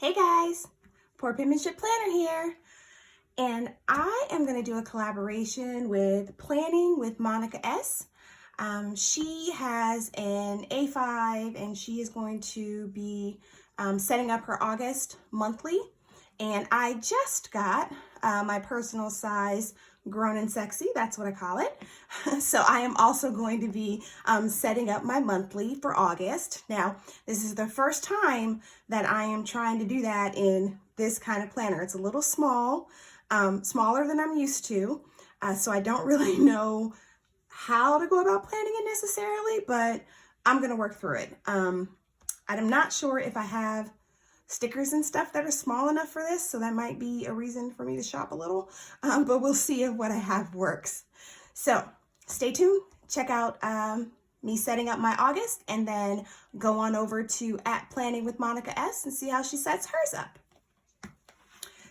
Hey guys, Poor Penmanship Planner here, and I am going to do a collaboration with Planning with Monica S. She has an A5 and she is going to be setting up her August monthly, and I just got my personal size Grown and Sexy, that's what I call it. So I am also going to be setting up my monthly for August. Now, this is the first time that I am trying to do that in this kind of planner. It's a little small, smaller than I'm used to. So I don't really know how to go about planning it necessarily, but I'm going to work through it. I'm not sure if I have stickers and stuff that are small enough for this, so that might be a reason for me to shop a little, but we'll see if what I have works. So stay tuned, check out me setting up my August, and then go on over to @Planning with Monica S and see how she sets hers up.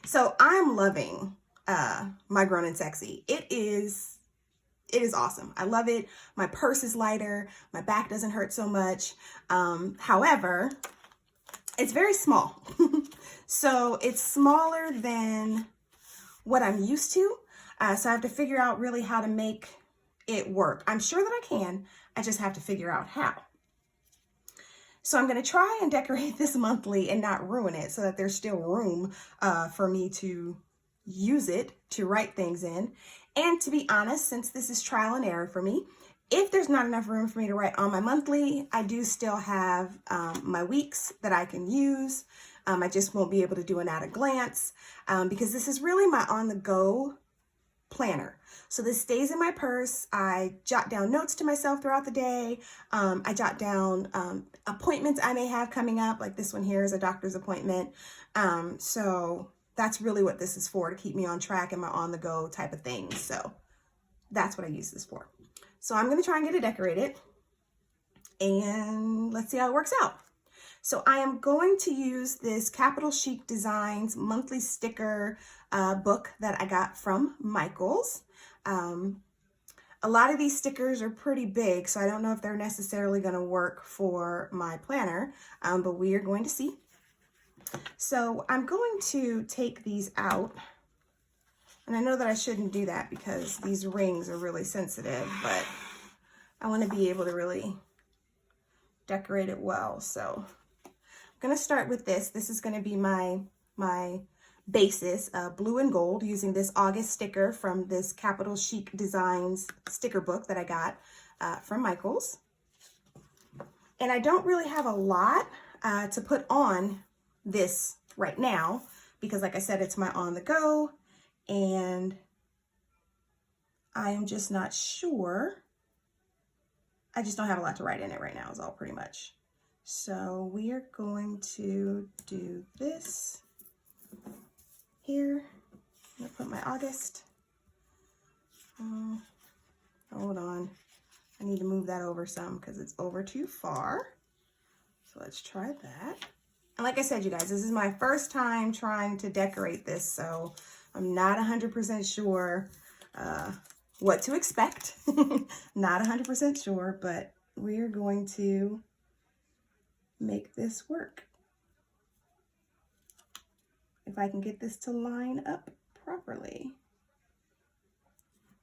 So I'm loving my Grown and Sexy. It is awesome. I love it. My purse is lighter, my back doesn't hurt so much. However, it's very small. So it's smaller than what I'm used to. So I have to figure out really how to make it work. I'm sure that I can. I just have to figure out how. So I'm going to try and decorate this monthly and not ruin it so that there's still room for me to use it to write things in. And to be honest, since this is trial and error for me, if there's not enough room for me to write on my monthly, I do still have my weeks that I can use. I just won't be able to do an at a glance because this is really my on-the-go planner. So this stays in my purse. I jot down notes to myself throughout the day. I jot down appointments I may have coming up, like this one here is a doctor's appointment. So that's really what this is for, to keep me on track in my on-the-go type of thing. So that's what I use this for. So I'm going to try and get it decorated, and let's see how it works out. So I am going to use this Capital Chic Designs monthly sticker book that I got from Michaels. A lot of these stickers are pretty big, so I don't know if they're necessarily going to work for my planner, but we are going to see. So I'm going to take these out. And I know that I shouldn't do that because these rings are really sensitive, but I want to be able to really decorate it well. So I'm going to start with this. This is going to be my basis, blue and gold, using this August sticker from this Capital Chic Designs sticker book that I got from Michaels. And I don't really have a lot to put on this right now because, like I said, it's my on the go. And I am just not sure. I just don't have a lot to write in it right now is all pretty much. So we are going to do this here. I'm gonna put my August. Hold on. I need to move that over some because it's over too far. So let's try that. And like I said, you guys, this is my first time trying to decorate this, so I'm not 100% sure what to expect. Not 100% sure, but we're going to make this work. If I can get this to line up properly.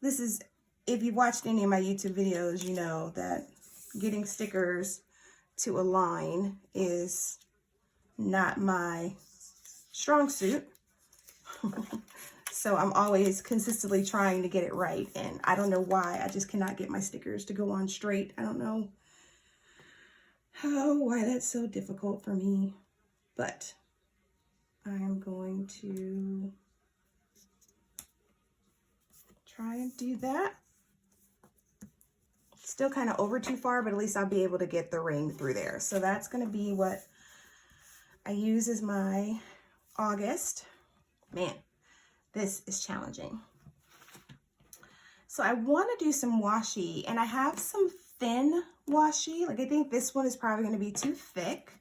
This is, if you've watched any of my YouTube videos, you know that getting stickers to align is not my strong suit. So I'm always consistently trying to get it right, and I don't know why. I just cannot get my stickers to go on straight. I don't know why that's so difficult for me, but I'm going to try and do that. Still kind of over too far, but at least I'll be able to get the ring through there. So that's going to be what I use as my August. Man, this is challenging. So I want to do some washi, and I have some thin washi. Like I think this one is probably going to be too thick.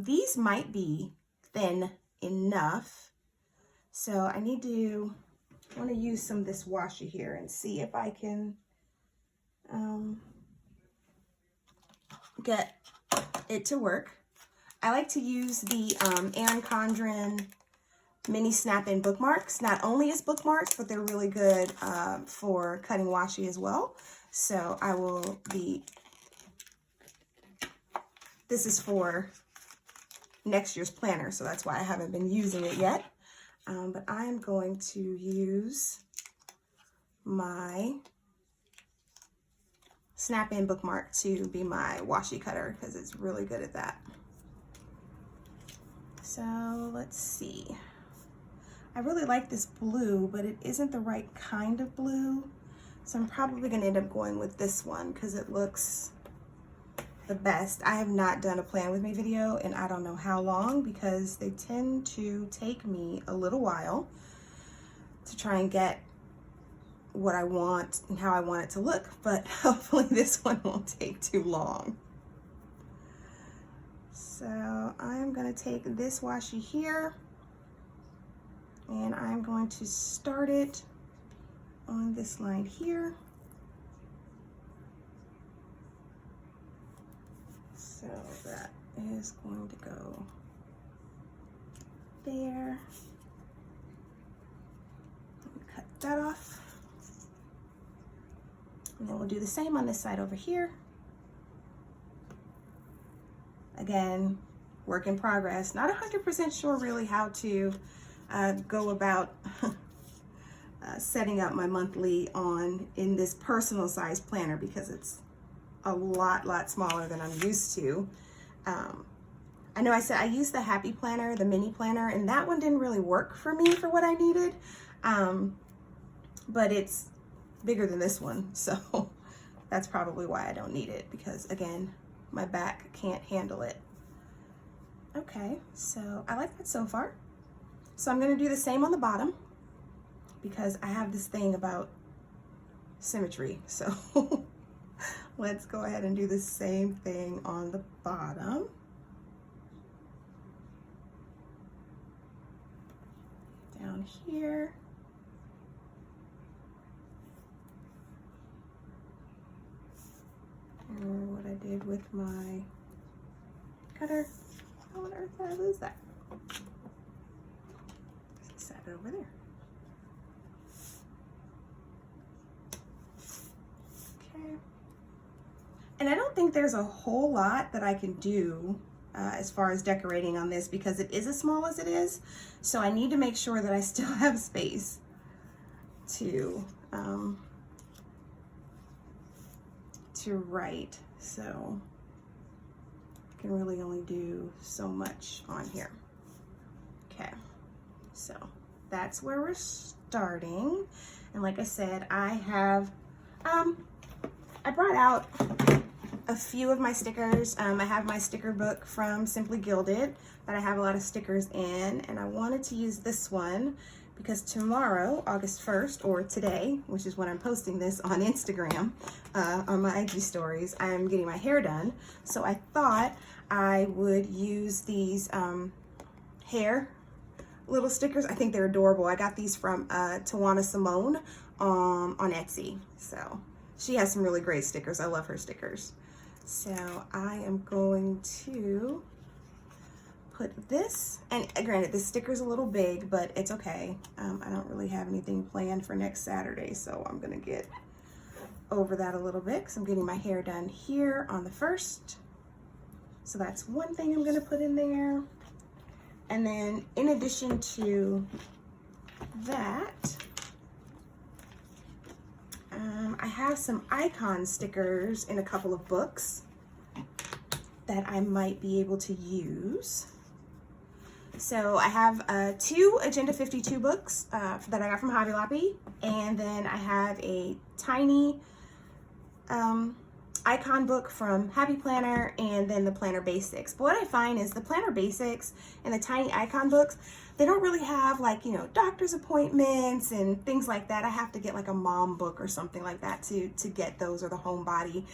These might be thin enough. So I want to use some of this washi here and see if I can get it to work. I like to use the Erin Condren mini snap-in bookmarks, not only as bookmarks, but they're really good for cutting washi as well. So I will be, this is for next year's planner, so that's why I haven't been using it yet. But I'm going to use my snap-in bookmark to be my washi cutter because it's really good at that. So let's see. I really like this blue, but it isn't the right kind of blue. So I'm probably gonna end up going with this one because it looks the best. I have not done a plan with me video in I don't know how long because they tend to take me a little while to try and get what I want and how I want it to look, but hopefully this one won't take too long. So I'm gonna take this washi here and I'm going to start it on this line here. So that is going to go there. Cut that off. And then we'll do the same on this side over here. Again, work in progress. Not 100% sure really how to go about setting up my monthly in this personal size planner because it's a lot smaller than I'm used to. I know I said I used the Happy Planner, the mini planner, and that one didn't really work for me for what I needed. But it's bigger than this one, so that's probably why I don't need it because again, my back can't handle it. Okay, so I like that so far. So I'm gonna do the same on the bottom because I have this thing about symmetry. So let's go ahead and do the same thing on the bottom. Down here. And what I did with my cutter. How on earth did I lose that? Set it over there. Okay. And I don't think there's a whole lot that I can do as far as decorating on this because it is as small as it is. So I need to make sure that I still have space to write. So I can really only do so much on here. Okay, so that's where we're starting. And like I said, I have, I brought out a few of my stickers. I have my sticker book from Simply Gilded that I have a lot of stickers in, and I wanted to use this one because tomorrow, August 1st, or today, which is when I'm posting this on Instagram, on my IG stories, I'm getting my hair done. So I thought I would use these hair little stickers. I think they're adorable. I got these from Tawana Simone on Etsy. So she has some really great stickers. I love her stickers. So I am going to put this, and granted this sticker's a little big, but it's okay. I don't really have anything planned for next Saturday, so I'm gonna get over that a little bit because I'm getting my hair done here on the 1st. So that's one thing I'm gonna put in there. And then in addition to that, I have some icon stickers in a couple of books that I might be able to use. So I have 2 Agenda 52 books that I got from Hobby Lobby, and then I have a tiny icon book from Happy Planner, and then the Planner Basics. But what I find is the Planner Basics and the tiny icon books, they don't really have, like, you know, doctor's appointments and things like that. I have to get like a mom book or something like that to get those, or the homebody.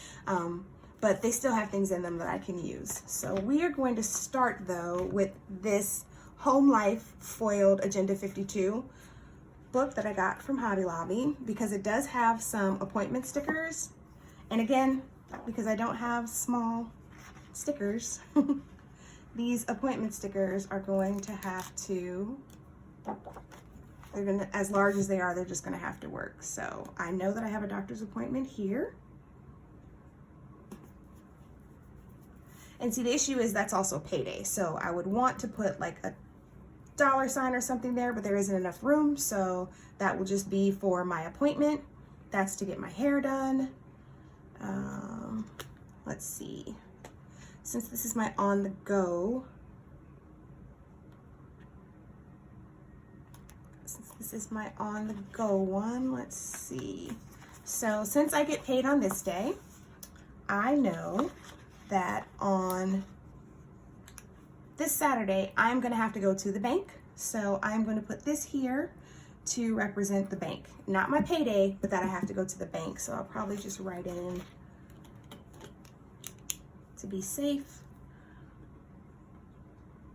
But they still have things in them that I can use. So we are going to start though with this Home Life foiled Agenda 52 book that I got from Hobby Lobby because it does have some appointment stickers. And again, because I don't have small stickers, these appointment stickers are going to have to, they're gonna, as large as they are, they're just gonna have to work. So I know that I have a doctor's appointment here. And see, the issue is that's also payday. So I would want to put like a dollar sign or something there, but there isn't enough room. So that will just be for my appointment. That's to get my hair done. Let's see. Since this is my on the go, one, let's see. So since I get paid on this day, I know that on this Saturday, I'm gonna have to go to the bank. So I'm gonna put this here to represent the bank. Not my payday, but that I have to go to the bank. So I'll probably just write in, to be safe,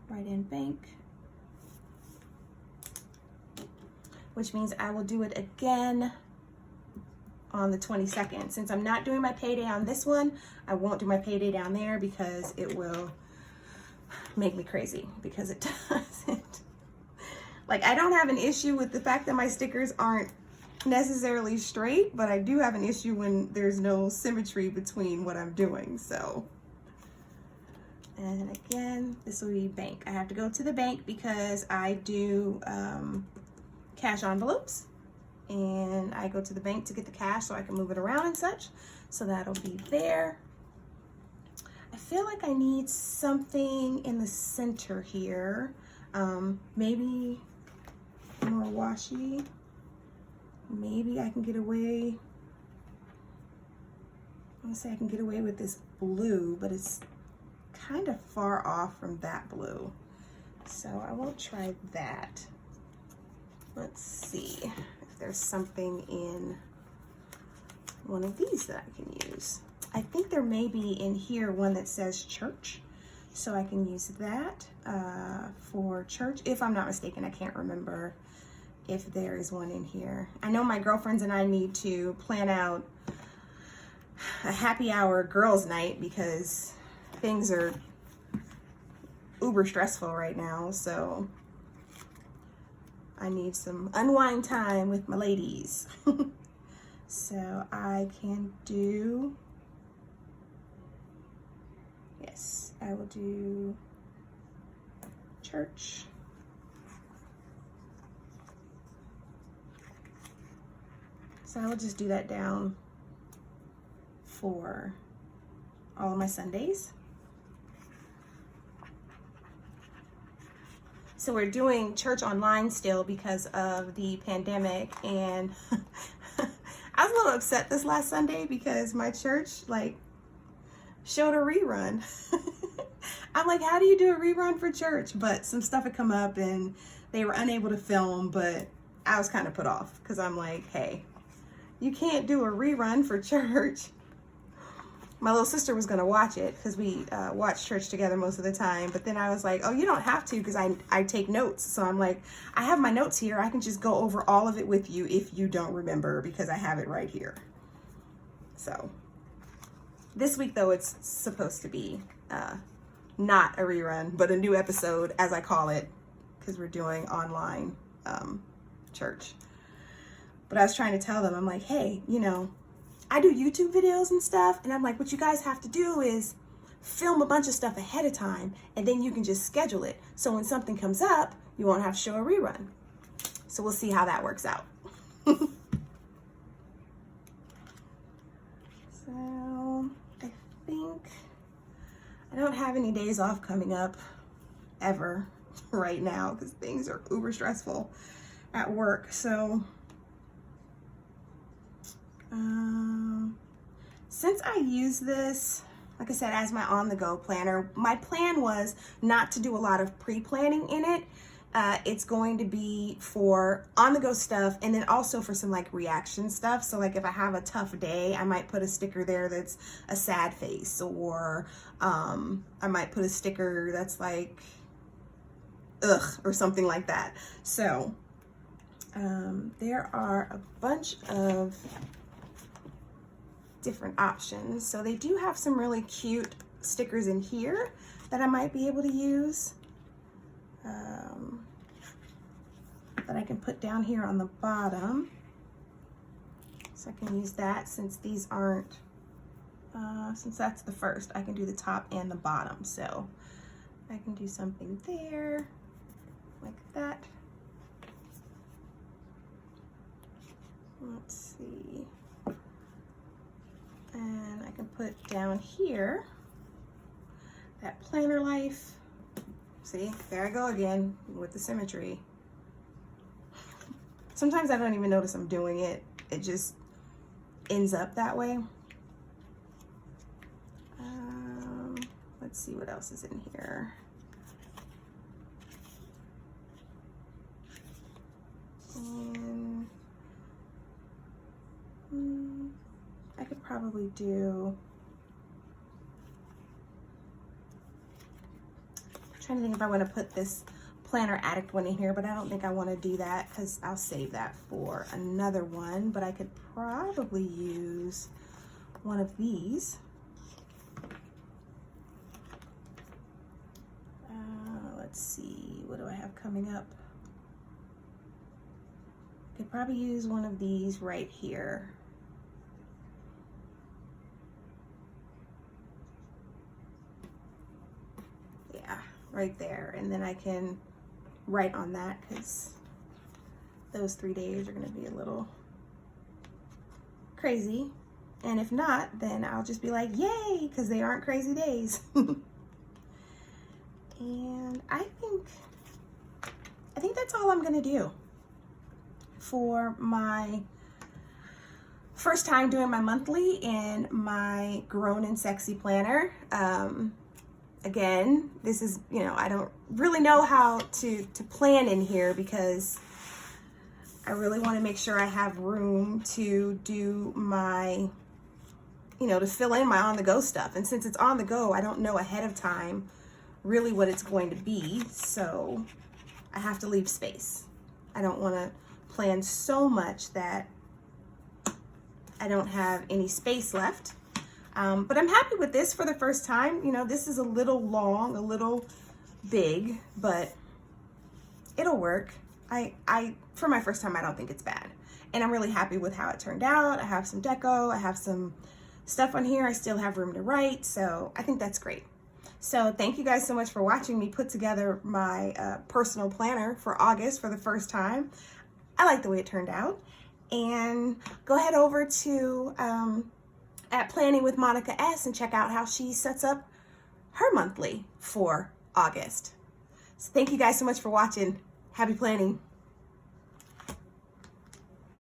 write in bank, which means I will do it again on the 22nd. Since I'm not doing my payday on this one, I won't do my payday down there because it will make me crazy, because it doesn't. Like, I don't have an issue with the fact that my stickers aren't necessarily straight, but I do have an issue when there's no symmetry between what I'm doing, so. And again, this will be bank. I have to go to the bank because I do cash envelopes, and I go to the bank to get the cash so I can move it around and such. So that'll be there. I feel like I need something in the center here. Maybe more washi. Maybe I can get away. I want to say I can get away with this blue, but it's kind of far off from that blue. So I won't try that. Let's see if there's something in one of these that I can use. I think there may be in here one that says church, so I can use that for church, if I'm not mistaken. I can't remember if there is one in here. I know my girlfriends and I need to plan out a happy hour girls' night because things are uber stressful right now, so I need some unwind time with my ladies. So I can do, yes, I will do church. So I will just do that down for all of my Sundays. So we're doing church online still because of the pandemic, and I was a little upset this last Sunday because my church showed a rerun. I'm like, how do you do a rerun for church? But some stuff had come up and they were unable to film, but I was kind of put off because I'm like, hey, you can't do a rerun for church. My little sister was gonna watch it because we watch church together most of the time, but then I was like, oh, you don't have to, because I take notes. So I'm like, I have my notes here. I can just go over all of it with you if you don't remember, because I have it right here. So this week though, it's supposed to be not a rerun, but a new episode, as I call it, because we're doing online church. But I was trying to tell them, I'm like, hey, you know, I do YouTube videos and stuff, and I'm like, what you guys have to do is film a bunch of stuff ahead of time, and then you can just schedule it. So when something comes up, you won't have to show a rerun. So we'll see how that works out. So I think I don't have any days off coming up ever right now because things are uber stressful at work. So since I use this, like I said, as my on-the-go planner, my plan was not to do a lot of pre-planning in it. It's going to be for on-the-go stuff, and then also for some reaction stuff. So if I have a tough day, I might put a sticker there that's a sad face, or I might put a sticker that's like, ugh, or something like that. So there are a bunch of different options. So they do have some really cute stickers in here that I might be able to use that I can put down here on the bottom. So I can use that since these aren't, since that's the first, I can do the top and the bottom. So I can do something there like that. Let's see. And I can put down here that planner life. See, there I go again with the symmetry. Sometimes I don't even notice I'm doing it. It just ends up that way. Let's see what else is in here. And I could probably do, I'm trying to think if I want to put this Planner Addict one in here, but I don't think I want to do that because I'll save that for another one. But I could probably use one of these. Let's see, what do I have coming up? I could probably use one of these right here. Yeah, right there. And then I can write on that because those 3 days are going to be a little crazy. And if not, then I'll just be like, yay, because they aren't crazy days. And I think that's all I'm going to do for my first time doing my monthly in my Grown and Sexy planner. Again, this is, you know, I don't really know how to plan in here because I really want to make sure I have room to do my, you know, to fill in my on-the-go stuff. And since it's on the go, I don't know ahead of time really what it's going to be. So I have to leave space. I don't want to plan so much that I don't have any space left. But I'm happy with this for the first time. You know, this is a little long, a little big, but it'll work. For my first time, I don't think it's bad. And I'm really happy with how it turned out. I have some deco, I have some stuff on here. I still have room to write. So I think that's great. So thank you guys so much for watching me put together my personal planner for August for the first time. I like the way it turned out. And go head over to at Planning with Monica S and check out how she sets up her monthly for August. So thank you guys so much for watching. Happy planning.